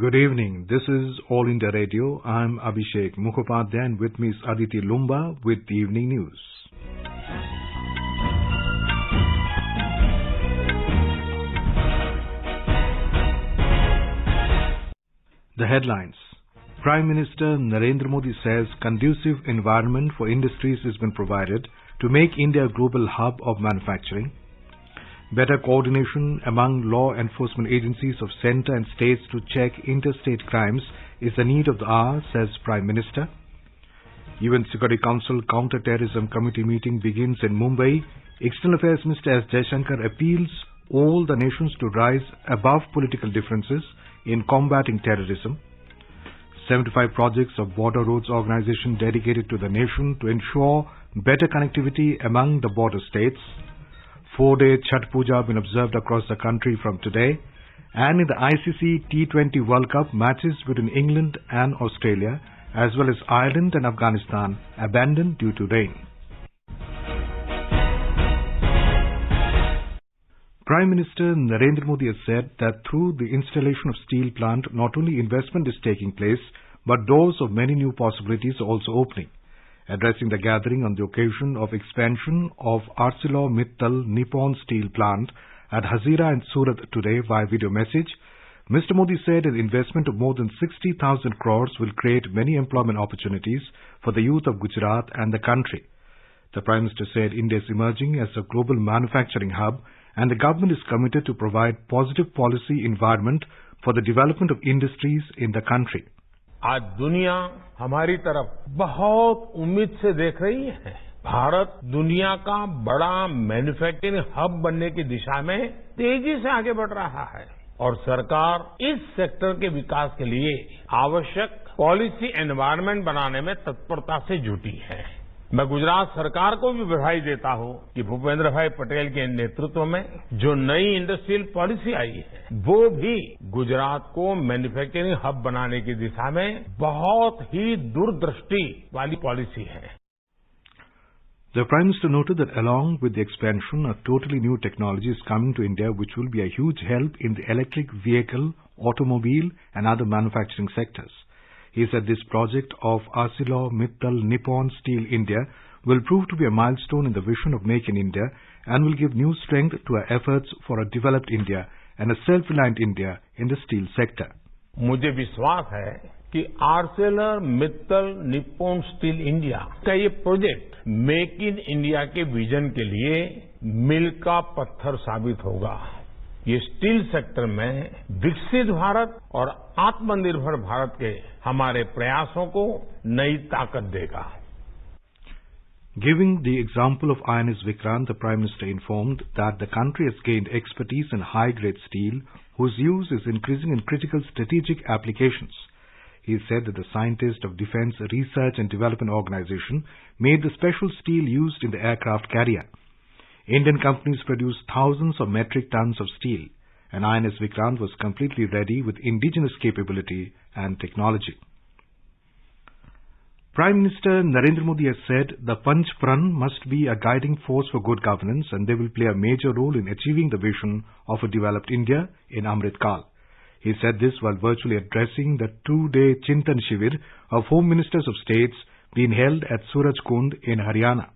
Good evening. This is All India Radio. I'm Abhishek Mukhopadhyay and with me is Aditi Lumba with the evening news. The headlines. Prime Minister Narendra Modi says conducive environment for industries has been provided to make India a global hub of manufacturing. Better coordination among law enforcement agencies of centre and states to check interstate crimes is the need of the hour, says Prime Minister. UN Security Council Counter-Terrorism Committee meeting begins in Mumbai. External Affairs Minister S. Jaishankar appeals all the nations to rise above political differences in combating terrorism. 75 projects of Border Roads Organization dedicated to the nation to ensure better connectivity among the border states. 4-day Chhath Puja been observed across the country from today. And in the ICC T20 World Cup, matches between England and Australia as well as Ireland and Afghanistan abandoned due to rain. Prime Minister Narendra Modi has said that through the installation of steel plant, not only investment is taking place, but doors of many new possibilities are also opening. Addressing the gathering on the occasion of expansion of ArcelorMittal Nippon Steel Plant at Hazira and Surat today via video message, Mr. Modi said an investment of more than 60,000 crores will create many employment opportunities for the youth of Gujarat and the country. The Prime Minister said India is emerging as a global manufacturing hub and the government is committed to provide positive policy environment for the development of industries in the country. आज दुनिया हमारी तरफ बहुत उम्मीद से देख रही है। भारत दुनिया का बड़ा मैन्युफैक्चरिंग हब बनने की दिशा में तेजी से आगे बढ़ रहा है और सरकार इस सेक्टर के विकास के लिए आवश्यक पॉलिसी एनवायरनमेंट बनाने में तत्परता से जुटी है। मैं गुजरात सरकार को भी बधाई देता हूं कि भूपेंद्र भाई पटेल के नेतृत्व में जो नई इंडस्ट्रियल पॉलिसी आई है वो भी गुजरात को मैन्युफैक्चरिंग हब बनाने की दिशा में बहुत ही दूरदृष्टि वाली पॉलिसी है। The Prime Minister noted that along with the expansion, a totally new technology is coming to India which will be a huge help in the electric vehicle, automobile and other manufacturing sectors. He said this project of ArcelorMittal Nippon Steel India will prove to be a milestone in the vision of Make in India and will give new strength to our efforts for a developed India and a self-reliant India in the steel sector. मुझे विश्वास है कि ArcelorMittal Nippon Steel India का ये project make in India के vision के लिए मील का पत्थर साबित होगा। ये स्टील सेक्टर में विकसित भारत और आत्मनिर्भर भारत के हमारे प्रयासों को नई ताकत देगा। Giving the example of INS Vikrant, the Prime Minister informed that the country has gained expertise in high-grade steel whose use is increasing in critical strategic applications. He said that the scientists of Defence Research and Development Organization made the special steel used in the aircraft carrier. Indian companies produce thousands of metric tons of steel, and INS Vikrant was completely ready with indigenous capability and technology. Prime Minister Narendra Modi has said the Panch Pran must be a guiding force for good governance and they will play a major role in achieving the vision of a developed India in Amrit Kal. He said this while virtually addressing the 2-day Chintan Shivir of Home Ministers of States being held at Suraj Kund in Haryana.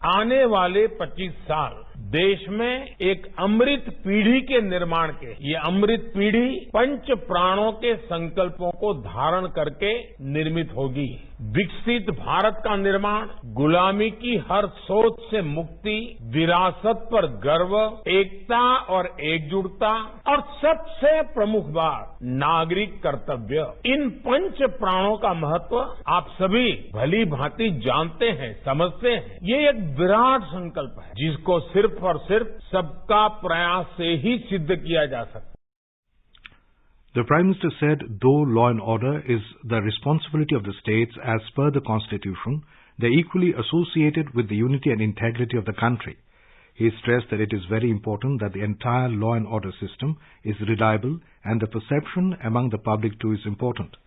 आने वाले 25 साल देश में एक अमृत पीढ़ी के निर्माण के ये अमृत पीढ़ी पंच प्राणों के संकल्पों को धारण करके निर्मित होगी। विकसित भारत का निर्माण, गुलामी की हर सोच से मुक्ति, विरासत पर गर्व, एकता और एकजुटता और सबसे प्रमुख बात नागरिक कर्तव्य, इन पंच प्राणों का महत्व आप सभी भली भांति जानते हैं, समझते हैं। ये एक विराट संकल्प है जिसको सिर्फ और सिर्फ सबका प्रयास से ही सिद्ध किया जा सकता है। The Prime Minister said though law and order is the responsibility of the states as per the Constitution, they are equally associated with the unity and integrity of the country. He stressed that it is very important that the entire law and order system is reliable and the perception among the public too is important.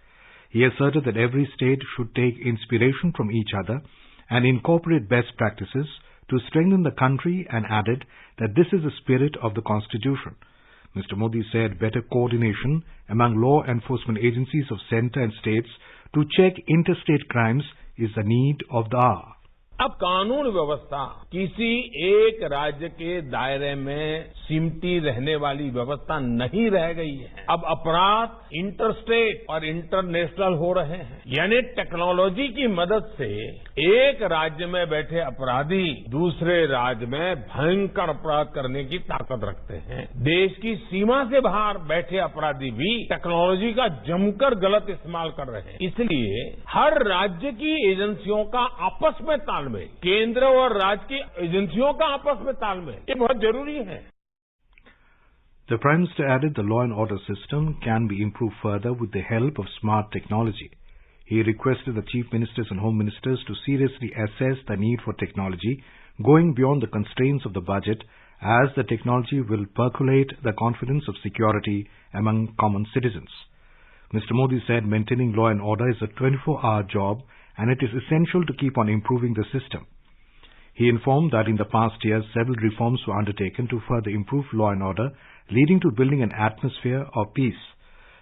He asserted that every state should take inspiration from each other and incorporate best practices to strengthen the country and added that this is the spirit of the Constitution. Mr. Modi said better coordination among law enforcement agencies of centre and states to check interstate crimes is the need of the hour. अब कानून व्यवस्था किसी एक राज्य के दायरे में सिमटी रहने वाली व्यवस्था नहीं रह गई है। अब अपराध इंटरस्टेट और इंटरनेशनल हो रहे हैं, यानी टेक्नोलॉजी की मदद से एक राज्य में बैठे अपराधी दूसरे राज्य में भयंकर अपराध करने की ताकत रखते हैं। देश की सीमा से बाहर बैठे अपराधी भी टेक्नोलॉजी का जमकर गलत इस्तेमाल कर रहे हैं। इसलिए हर राज्य की एजेंसियों का आपस में तालमेल, केंद्र और राज्य की एजेंसियों का आपस में तालमेल, ये बहुत जरूरी है। The Prime Minister added the law and order system can be improved further with the help of smart technology. He requested the Chief Ministers and Home Ministers to seriously assess the need for technology going beyond the constraints of the budget, as the technology will percolate the confidence of security among common citizens. Mr. Modi said maintaining law and order is a 24-hour job and it is essential to keep on improving the system. He informed that in the past years, several reforms were undertaken to further improve law and order, leading to building an atmosphere of peace.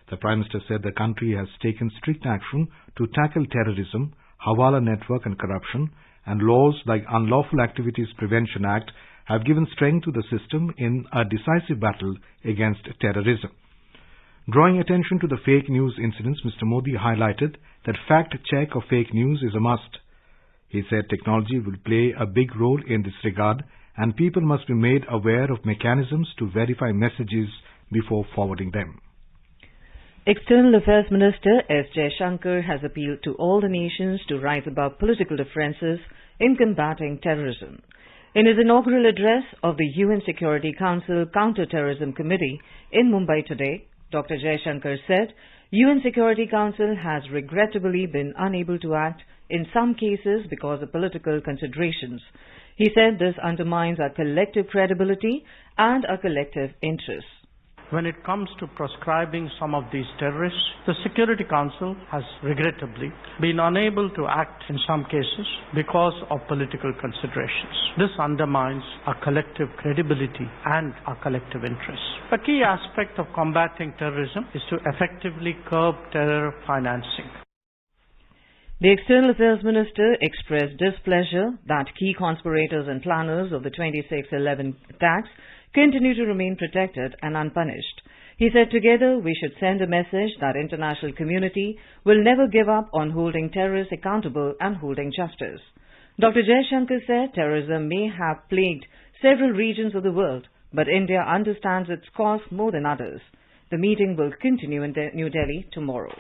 The Prime Minister said the country has taken strict action to tackle terrorism, Hawala network and corruption, and laws like Unlawful Activities Prevention Act have given strength to the system in a decisive battle against terrorism. Drawing attention to the fake news incidents, Mr. Modi highlighted that fact check of fake news is a must. He said technology will play a big role in this regard and people must be made aware of mechanisms to verify messages before forwarding them. External Affairs Minister S. Jaishankar has appealed to all the nations to rise above political differences in combating terrorism. In his inaugural address of the UN Security Council Counter-Terrorism Committee in Mumbai today, Dr. Jaishankar said, UN Security Council has regrettably been unable to act in some cases because of political considerations. He said this undermines our collective credibility and our collective interests. When it comes to proscribing some of these terrorists, the Security Council has regrettably been unable to act in some cases because of political considerations. This undermines our collective credibility and our collective interests. A key aspect of combating terrorism is to effectively curb terror financing. The External Affairs Minister expressed displeasure that key conspirators and planners of the 26/11 attacks continue to remain protected and unpunished. He said together we should send a message that international community will never give up on holding terrorists accountable and holding justice. Dr. Jaishankar said terrorism may have plagued several regions of the world, but India understands its cause more than others. The meeting will continue in New Delhi tomorrow.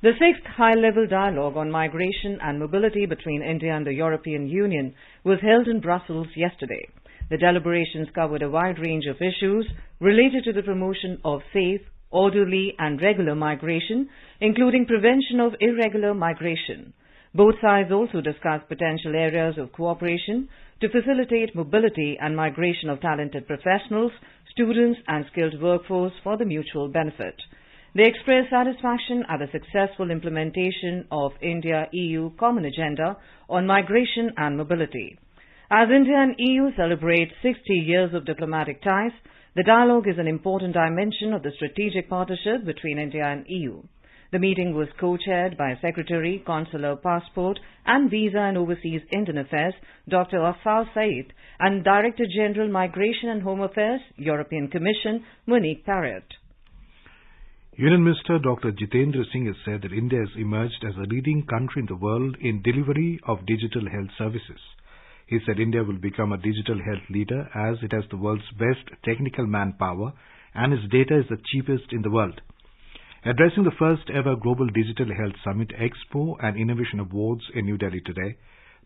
The 6th high-level dialogue on migration and mobility between India and the European Union was held in Brussels yesterday. The deliberations covered a wide range of issues related to the promotion of safe, orderly and regular migration, including prevention of irregular migration. Both sides also discussed potential areas of cooperation to facilitate mobility and migration of talented professionals, students and skilled workforce for the mutual benefit. They expressed satisfaction at the successful implementation of India-EU Common Agenda on Migration and Mobility. As India and EU celebrate 60 years of diplomatic ties, the dialogue is an important dimension of the strategic partnership between India and EU. The meeting was co-chaired by Secretary, Consular, Passport and Visa and Overseas Indian Affairs, Dr. Afsar Saeed, and Director General Migration and Home Affairs, European Commission, Monique Parrott. Union Minister Dr. Jitendra Singh has said that India has emerged as a leading country in the world in delivery of digital health services. He said India will become a digital health leader as it has the world's best technical manpower and its data is the cheapest in the world. Addressing the first ever Global Digital Health Summit Expo and Innovation Awards in New Delhi today,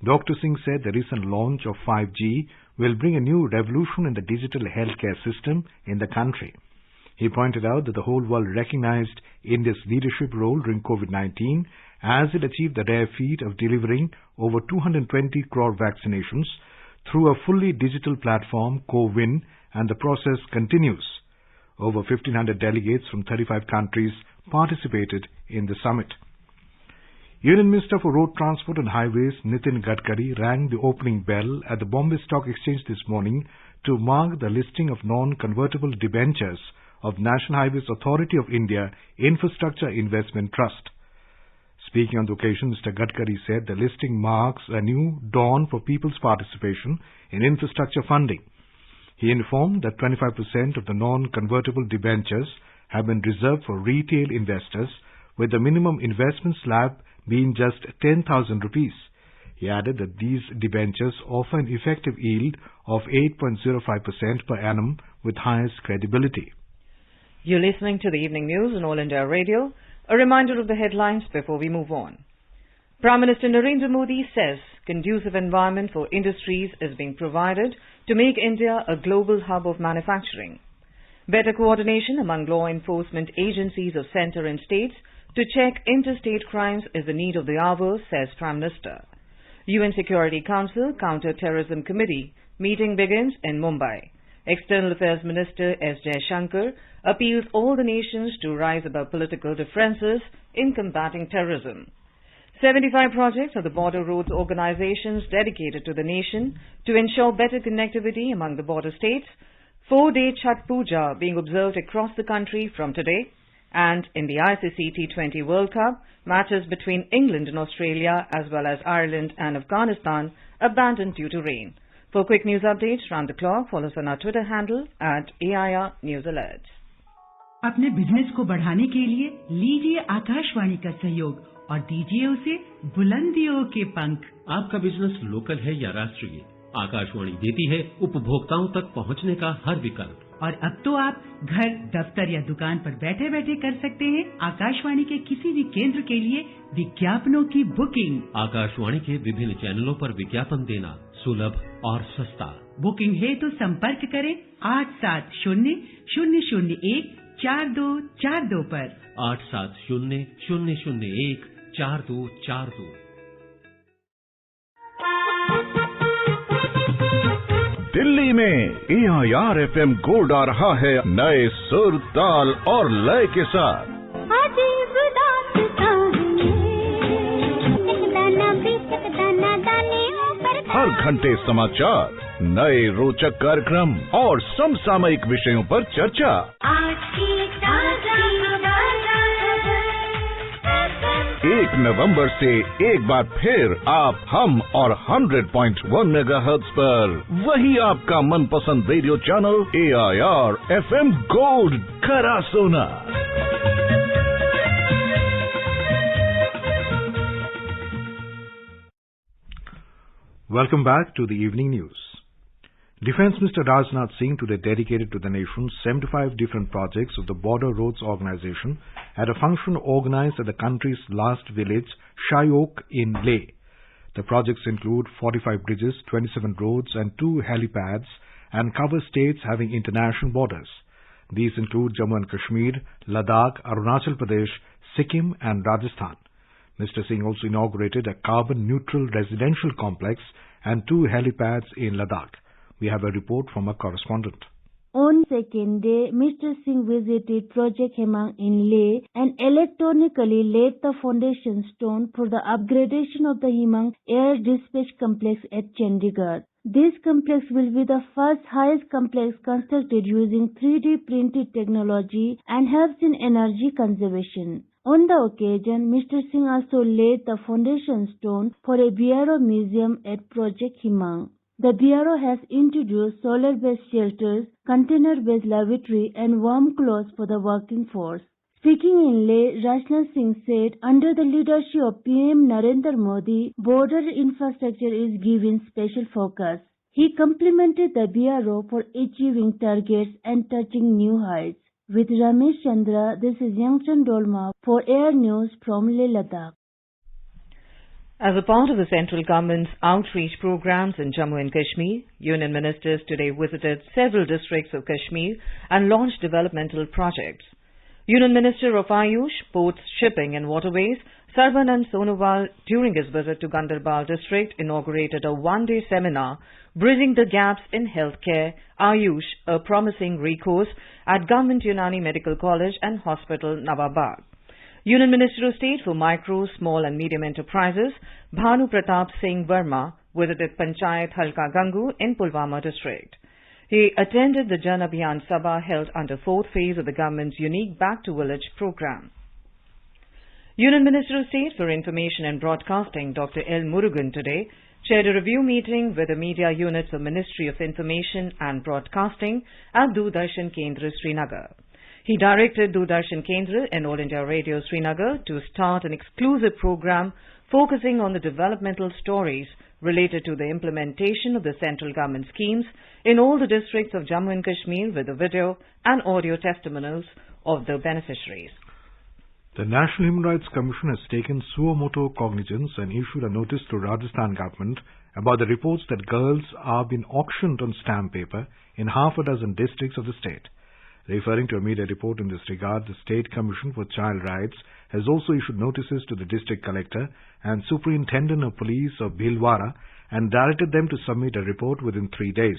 Dr. Singh said the recent launch of 5G will bring a new revolution in the digital healthcare system in the country. He pointed out that the whole world recognized India's leadership role during COVID-19 as it achieved the rare feat of delivering over 220 crore vaccinations through a fully digital platform, CoWIN, and the process continues. Over 1,500 delegates from 35 countries participated in the summit. Union Minister for Road Transport and Highways Nitin Gadkari rang the opening bell at the Bombay Stock Exchange this morning to mark the listing of non-convertible debentures of National Highways Authority of India Infrastructure Investment Trust. Speaking on the occasion, Mr. Gadkari said the listing marks a new dawn for people's participation in infrastructure funding. He informed that 25% of the non-convertible debentures have been reserved for retail investors, with the minimum investment slab being just 10,000 rupees. He added that these debentures offer an effective yield of 8.05% per annum with highest credibility. You're listening to the evening news on All India Radio. A reminder of the headlines before we move on. Prime Minister Narendra Modi says conducive environment for industries is being provided to make India a global hub of manufacturing. Better coordination among law enforcement agencies of centre and states to check interstate crimes is the need of the hour, says Prime Minister. UN Security Council Counter-Terrorism Committee meeting begins in Mumbai. External Affairs Minister S. Jaishankar appeals all the nations to rise above political differences in combating terrorism. 75 projects of the Border Roads Organizations dedicated to the nation to ensure better connectivity among the border states. 4-day Chhath Puja being observed across the country from today. And in the ICC T20 World Cup, matches between England and Australia as well as Ireland and Afghanistan abandoned due to rain. For quick news updates round the clock, follow us on our Twitter handle at AIR News Alerts. अपने business को बढ़ाने के लिए लीजिए आकाशवाणी का सहयोग और दीजिए उसे बुलंदियों के पंख। आपका बिजनेस लोकल है या राष्ट्रीय, आकाशवाणी देती है उपभोक्ताओं तक पहुंचने का हर विकल्प। और अब तो आप घर, दफ्तर या दुकान पर बैठे बैठे कर सकते हैं आकाशवाणी के किसी भी केंद्र के लिए विज्ञापनों की बुकिंग। आकाशवाणी के विभिन्न चैनलों पर विज्ञापन देना सुलभ और सस्ता। बुकिंग है तो संपर्क करें 8700014242 पर। 8700014242। दिल्ली में AIR FM गोल्ड आ रहा है नए सुर, ताल और लय के साथ। हर घंटे समाचार, नए रोचक कार्यक्रम और समसामयिक विषयों पर चर्चा। 1 नवंबर से एक बार फिर आप, हम और 100.1 मेगाहर्ट्ज पर वही आपका मनपसंद radio channel AIR FM gold करा सोना। Welcome back to the evening news. Defence Minister Rajnath Singh today dedicated to the nation 75 different projects of the Border Roads Organization at a function organized at the country's last village, Shayok in Leh. The projects include 45 bridges, 27 roads and 2 helipads and cover states having international borders. These include Jammu and Kashmir, Ladakh, Arunachal Pradesh, Sikkim and Rajasthan. Mr. Singh also inaugurated a carbon-neutral residential complex and 2 helipads in Ladakh. We have a report from a correspondent. On second day, Mr. Singh visited Project Hemang in Leh and electronically laid the foundation stone for the upgradation of the Hemang Air Dispatch Complex at Chandigarh. This complex will be the first highest complex constructed using 3D printed technology and helps in energy conservation. On the occasion, Mr. Singh also laid the foundation stone for a BRO museum at Project Hemang. The BRO has introduced solar-based shelters, container-based lavatory and warm clothes for the working force. Speaking in Leh, Rajnath Singh said, under the leadership of PM Narendra Modi, border infrastructure is given special focus. He complimented the BRO for achieving targets and touching new heights. With Ramesh Chandra, this is Yangchan Dolma for Air News from Leh, Ladakh. As a part of the central government's outreach programs in Jammu and Kashmir, union ministers today visited several districts of Kashmir and launched developmental projects. Union Minister of Ayush, Ports, Shipping and Waterways, Sarbanand Sonowal, during his visit to Ganderbal district, inaugurated a one-day seminar Bridging the Gaps in Healthcare, Ayush, a promising recourse at Government Unani Medical College and Hospital, Nawabagh. Union Minister of State for Micro, Small and Medium Enterprises, Bhanu Pratap Singh Verma, visited Panchayat Halka Gangu in Pulwama district. He attended the Jan Abhiyan Sabha held under fourth phase of the government's unique Back to Village program. Union Minister of State for Information and Broadcasting, Dr. L. Murugan, today chaired a review meeting with the media units of Ministry of Information and Broadcasting at Doordarshan Kendra, Srinagar. He directed Doordarshan Kendra and All India Radio Srinagar to start an exclusive program focusing on the developmental stories related to the implementation of the central government schemes in all the districts of Jammu and Kashmir with the video and audio testimonials of the beneficiaries. The National Human Rights Commission has taken suo motu cognizance and issued a notice to Rajasthan government about the reports that girls are being auctioned on stamp paper in half a dozen districts of the state. Referring to a media report in this regard, the State Commission for Child Rights has also issued notices to the District Collector and Superintendent of Police of Bhilwara and directed them to submit a report within 3 days.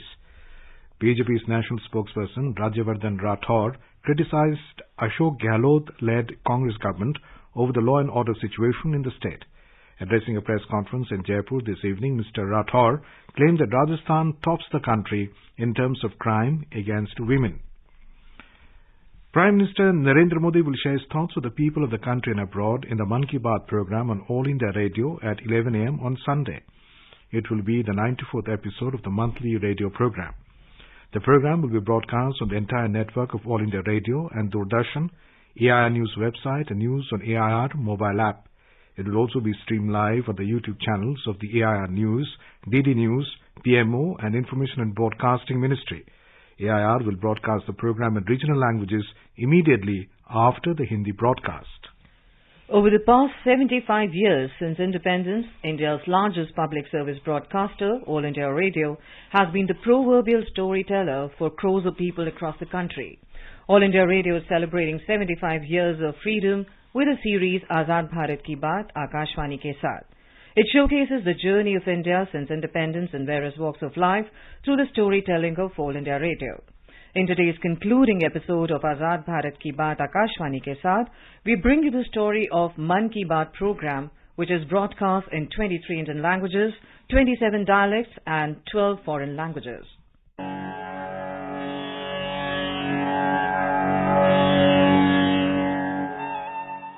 BJP's national spokesperson Rajyavardhan Rathore criticized Ashok Gehlot-led Congress government over the law and order situation in the state. Addressing a press conference in Jaipur this evening, Mr. Rathore claimed that Rajasthan tops the country in terms of crime against women. Prime Minister Narendra Modi will share his thoughts with the people of the country and abroad in the Mann Ki Baat program on All India Radio at 11 a.m. on Sunday. It will be the 94th episode of the monthly radio program. The program will be broadcast on the entire network of All India Radio and Doordarshan, AIR News website and News on AIR mobile app. It will also be streamed live on the YouTube channels of the AIR News, DD News, PMO and Information and Broadcasting Ministry. AIR will broadcast the program in regional languages immediately after the Hindi broadcast. Over the past 75 years since independence, India's largest public service broadcaster, All India Radio, has been the proverbial storyteller for crores of people across the country. All India Radio is celebrating 75 years of freedom with a series Azad Bharat Ki Baat, Akashvani Ke Saath. It showcases the journey of India since independence in various walks of life through the storytelling of All India Radio. In today's concluding episode of Azad Bharat Ki Baat Akashvani Ke Saath, we bring you the story of Mann Ki Baat program, which is broadcast in 23 Indian languages, 27 dialects and 12 foreign languages.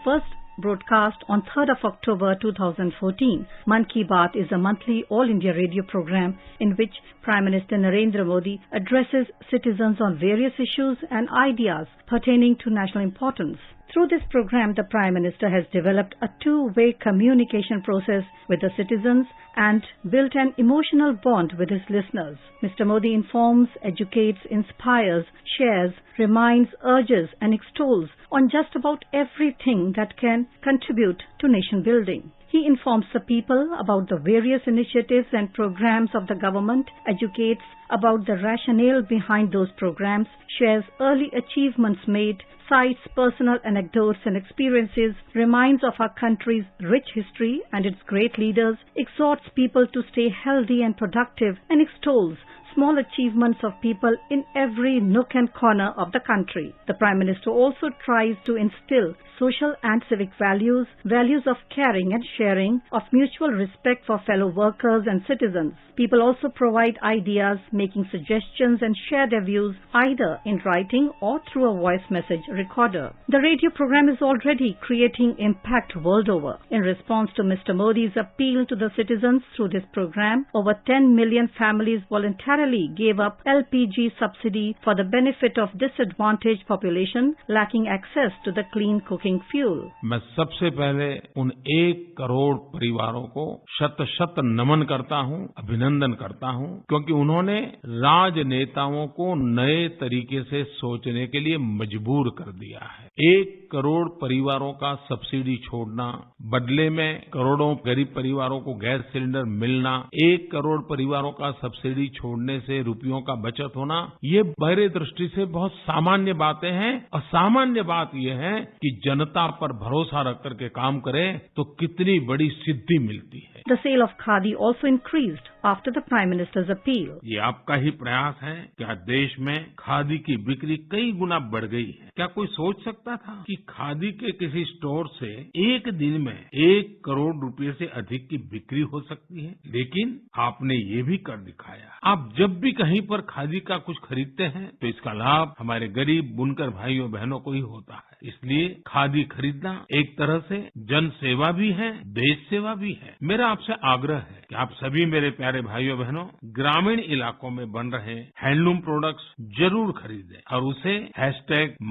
First broadcast on 3rd of October 2014, Mann Ki Baat is a monthly All India radio program in which Prime Minister Narendra Modi addresses citizens on various issues and ideas pertaining to national importance. Through this program, the Prime Minister has developed a two-way communication process with the citizens and built an emotional bond with his listeners. Mr. Modi informs, educates, inspires, shares, reminds, urges and extols on just about everything that can contribute to nation building. He informs the people about the various initiatives and programs of the government, educates about the rationale behind those programs, shares early achievements made, cites personal anecdotes and experiences, reminds of our country's rich history and its great leaders, exhorts people to stay healthy and productive, and extols small achievements of people in every nook and corner of the country. The Prime Minister also tries to instill social and civic values, values of caring and sharing, of mutual respect for fellow workers and citizens. People also provide ideas, making suggestions and share their views either in writing or through a voice message recorder. The radio program is already creating impact world over. In response to Mr. Modi's appeal to the citizens through this program, over 10 million families voluntarily gave up LPG subsidy for the benefit of disadvantaged population lacking access to the clean cooking fuel. मैं सबसे पहले उन 1 करोड़ परिवारों को शत नमन करता हूं, अभिनंदन करता हूं, क्योंकि उन्होंने राजनेताओं को नए तरीके से सोचने के लिए मजबूर कर दिया है। 1 करोड़ परिवारों का सब्सिडी छोड़ना, बदले में करोड़ों गरीब परिवारों को गैस सिलेंडर मिलना, 1 करोड़ परिवारों का सब्सिडी छोड़ने से रुपयों का बचत होना, ये बहरे दृष्टि से बहुत सामान्य बातें हैं। और सामान्य बात यह है कि जनता पर भरोसा रख करके काम करें तो कितनी बड़ी सिद्धि मिलती है। The sale of khadi also increased after the Prime Minister's appeal. ये आपका ही प्रयास है कि आज देश में खादी की बिक्री कई गुना बढ़ गई है। क्या कोई सोच सकता था कि खादी के किसी स्टोर से एक दिन में 1 करोड़ रुपए से अधिक की बिक्री हो सकती है? लेकिन आपने ये भी कर दिखाया। आप जब भी कहीं पर खादी का कुछ खरीदते हैं तो इसका लाभ हमारे गरीब बुनकर भाइयों बहनों को ही होता है। इसलिए खादी खरीदना एक तरह से जन सेवा भी है, देश सेवा भी है। मेरा आपसे आग्रह है कि आप सभी मेरे प्यारे भाइयों बहनों ग्रामीण इलाकों में बन रहे हैंडलूम प्रोडक्ट्स जरूर खरीदें और उसे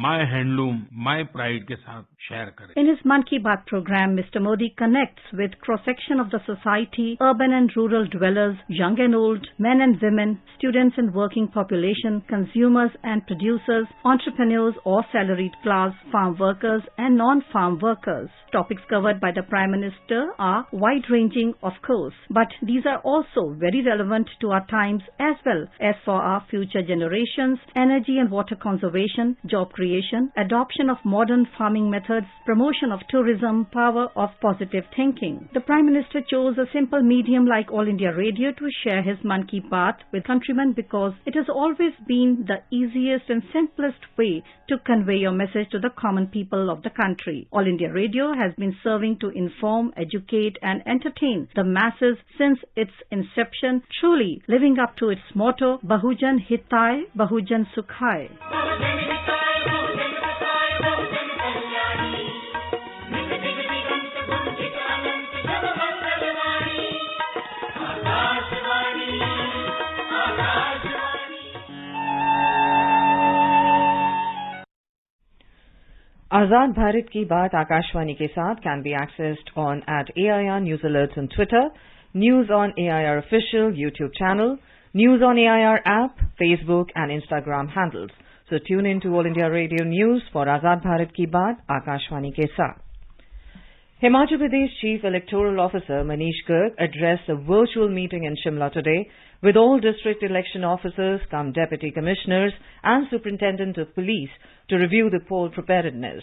#MyHandloom, के साथ शेयर करें। In his Mann Ki Baat program, Mr. Modi connects with cross-section of the society, urban and rural dwellers, young and old, men and women, students and working population, consumers and producers, entrepreneurs or salaried class, farm workers and non-farm workers. Topics covered by the Prime Minister are wide-ranging, of course, but these are also very relevant to our times as well as for our future generations: energy and water conservation, job creation, adoption of modern farming methods, promotion of tourism, power of positive thinking. The Prime Minister chose a simple medium like All India Radio to share his Mann Ki Baat with countrymen because it has always been the easiest and simplest way to convey your message to the common people of the country. All India Radio has been serving to inform, educate and entertain the masses since its inception, truly living up to its motto, Bahujan Hitai, Bahujan Sukhai. Azad Bharat Ki Baat Akashwani ke saath can be accessed on @AIR News Alerts on Twitter, News on AIR Official YouTube channel, News on AIR app, Facebook and Instagram handles. So tune in to All India Radio News for Azad Bharat Ki Baat Akashwani ke saath. Himachal Pradesh Chief Electoral Officer Manish Garg addressed a virtual meeting in Shimla today with all district election officers, deputy commissioners and superintendent of police to review the poll preparedness.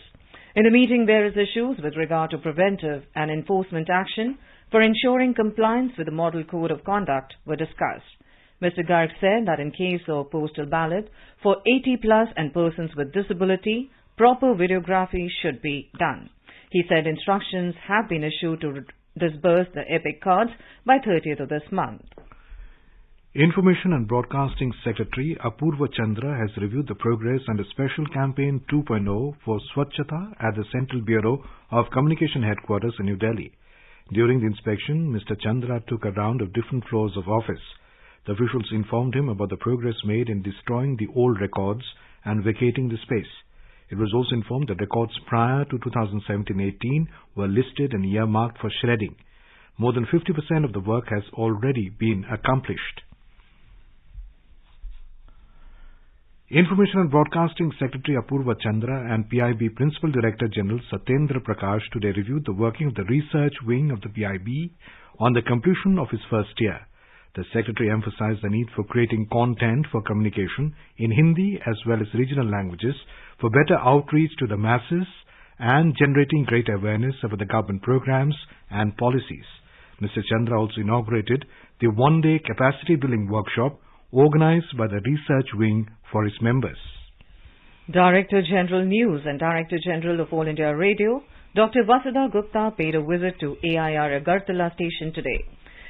In the meeting, various issues with regard to preventive and enforcement action for ensuring compliance with the Model Code of Conduct were discussed. Mr. Garg said that in case of postal ballot for 80+ and persons with disability, proper videography should be done. He said instructions have been issued to disburse the EPIC cards by 30th of this month. Information and Broadcasting Secretary Apurva Chandra has reviewed the progress under Special Campaign 2.0 for Swachhata at the Central Bureau of Communication Headquarters in New Delhi. During the inspection, Mr. Chandra took a round of different floors of office. The officials informed him about the progress made in destroying the old records and vacating the space. It was also informed that records prior to 2017-18 were listed and earmarked for shredding. More than 50% of the work has already been accomplished. Information and Broadcasting Secretary Apurva Chandra and PIB Principal Director General Satyendra Prakash today reviewed the working of the research wing of the PIB on the completion of its first year. The Secretary emphasized the need for creating content for communication in Hindi as well as regional languages for better outreach to the masses and generating greater awareness about the government programs and policies. Mr. Chandra also inaugurated the one-day capacity building workshop organized by the research wing for its members. Director General News and Director General of All India Radio, Dr. Vasudha Gupta paid a visit to AIR Agartala station today.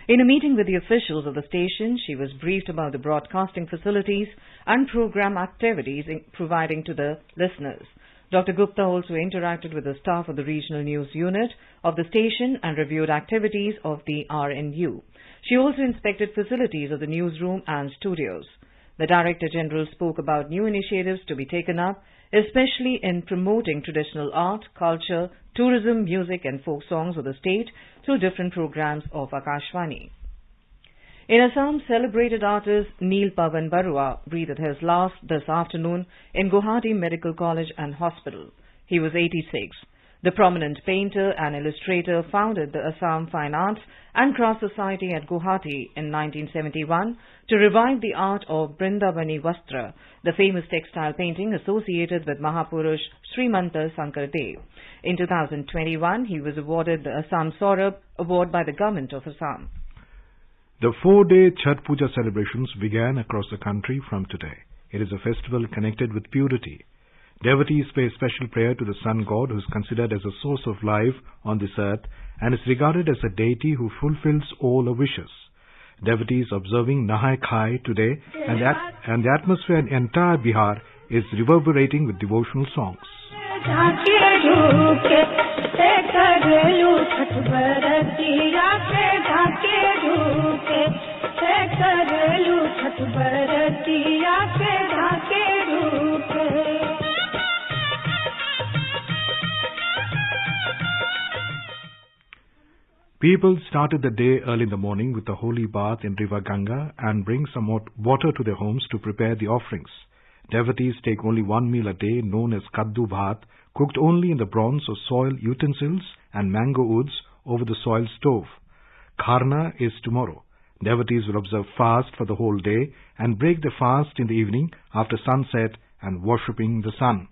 In a meeting with the officials of the station, she was briefed about the broadcasting facilities and program activities providing to the listeners. Dr. Gupta also interacted with the staff of the regional news unit of the station and reviewed activities of the RNU. She also inspected facilities of the newsroom and studios. The Director General spoke about new initiatives to be taken up, especially in promoting traditional art, culture, tourism, music and folk songs of the state through different programs of Akashvani. In Assam, celebrated artist Neil Pavan Barua breathed his last this afternoon in Guwahati Medical College and Hospital. He was 86. The prominent painter and illustrator founded the Assam Fine Arts and Craft Society at Guwahati in 1971 to revive the art of Brindavani Vastra, the famous textile painting associated with Mahapurush Srimanta Sankardev. In 2021, he was awarded the Assam Saurabh Award by the Government of Assam. The 4-day Chhath Puja celebrations began across the country from today. It is a festival connected with purity. Devotees pay special prayer to the sun god, who is considered as a source of life on this earth and is regarded as a deity who fulfills all our wishes. Devotees observing Nahai Khai today, and the atmosphere in entire Bihar is reverberating with devotional songs. People started the day early in the morning with a holy bath in River Ganga and bring some water to their homes to prepare the offerings. Devotees take only one meal a day, known as Kaddu Bhat, cooked only in the bronze or soil utensils and mango woods over the soil stove. Kharna is tomorrow. Devotees will observe fast for the whole day and break the fast in the evening after sunset and worshipping the sun.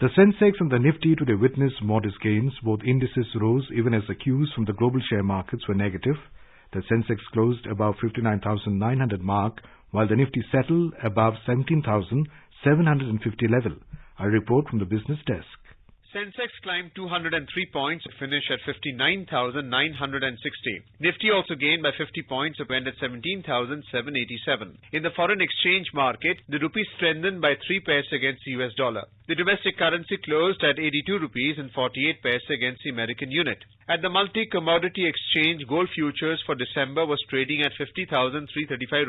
The Sensex and the Nifty today witnessed modest gains. Both indices rose even as the cues from the global share markets were negative. The Sensex closed above 59,900 mark, while the Nifty settled above 17,750 level. A report from the business desk. Sensex climbed 203 points to finish at 59,960. Nifty also gained by 50 points to end at 17,787. In the foreign exchange market, the rupee strengthened by 3 paise against the US dollar. The domestic currency closed at 82 rupees and 48 paise against the American unit. At the multi-commodity exchange, gold futures for December was trading at 50,335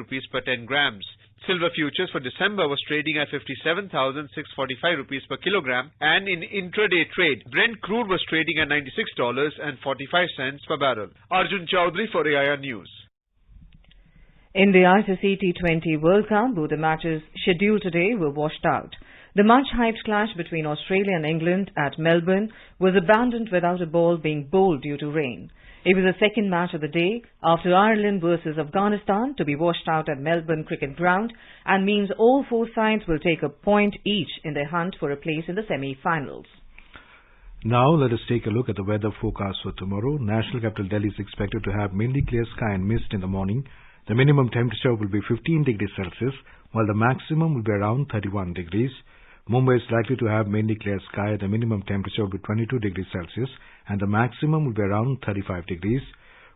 rupees per 10 grams. Silver futures for December was trading at 57,645 rupees per kilogram, and in intraday trade, Brent crude was trading at $96.45 per barrel. Arjun Chowdhury for AIR News. In the ICC T20 World Cup, both the matches scheduled today were washed out. The much-hyped clash between Australia and England at Melbourne was abandoned without a ball being bowled due to rain. It was the second match of the day after Ireland versus Afghanistan to be washed out at Melbourne Cricket Ground, and means all four sides will take a point each in their hunt for a place in the semi-finals. Now let us take a look at the weather forecast for tomorrow. National capital Delhi is expected to have mainly clear sky and mist in the morning. The minimum temperature will be 15 degrees Celsius, while the maximum will be around 31 degrees. Mumbai is likely to have mainly clear sky. The minimum temperature will be 22 degrees Celsius and the maximum will be around 35 degrees.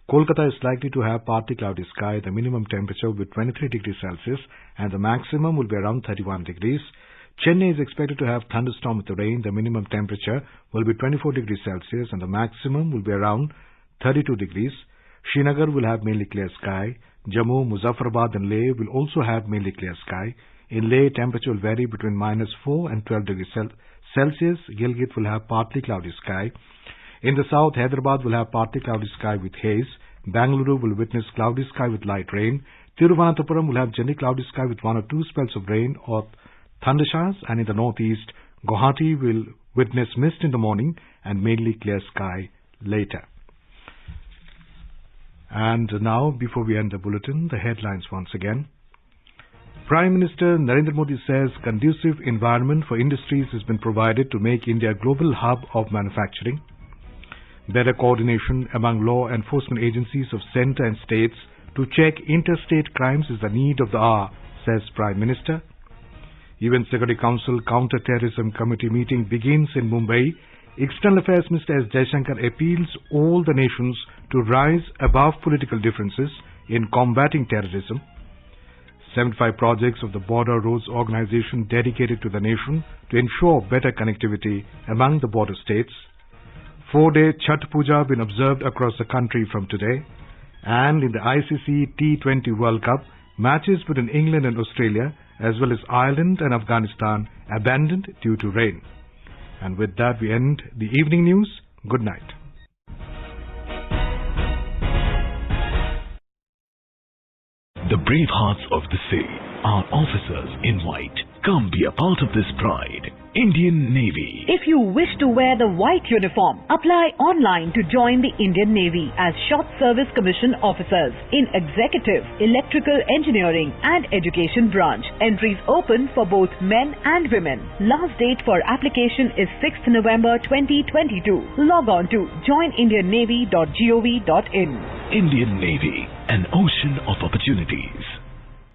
Kolkata is likely to have partly cloudy sky. The minimum temperature will be 23 degrees Celsius and the maximum will be around 31 degrees. Chennai is expected to have thunderstorm with rain. The minimum temperature will be 24 degrees Celsius and the maximum will be around 32 degrees. Srinagar will have mainly clear sky. Jammu, Muzaffarabad and Leh will also have mainly clear sky. In Leh, temperature will vary between -4 and 12 degrees Celsius. Gilgit will have partly cloudy sky. In the south, Hyderabad will have partly cloudy sky with haze. Bangalore will witness cloudy sky with light rain. Thiruvananthapuram will have generally cloudy sky with 1 or 2 spells of rain or thunder showers. And in the northeast, Guwahati will witness mist in the morning and mainly clear sky later. And now, before we end the bulletin, the headlines once again. Prime Minister Narendra Modi says conducive environment for industries has been provided to make India a global hub of manufacturing. Better coordination among law enforcement agencies of centre and states to check interstate crimes is the need of the hour, says Prime Minister. UN Security Council Counter-Terrorism Committee meeting begins in Mumbai. External Affairs Minister S. Jaishankar appeals all the nations to rise above political differences in combating terrorism. 75 projects of the Border Roads Organization dedicated to the nation to ensure better connectivity among the border states. 4-day Chhath Puja been observed across the country from today. And in the ICC T20 World Cup, matches between England and Australia as well as Ireland and Afghanistan abandoned due to rain. And with that we end the evening news. Good night. The brave hearts of the sea, our officers in white. Come be a part of this pride. Indian Navy. If you wish to wear the white uniform, apply online to join the Indian Navy as Short Service Commission officers in Executive, Electrical Engineering and Education branch. Entries open for both men and women. Last date for application is 6th November 2022. Log on to joinindiannavy.gov.in. Indian Navy, an ocean of opportunities.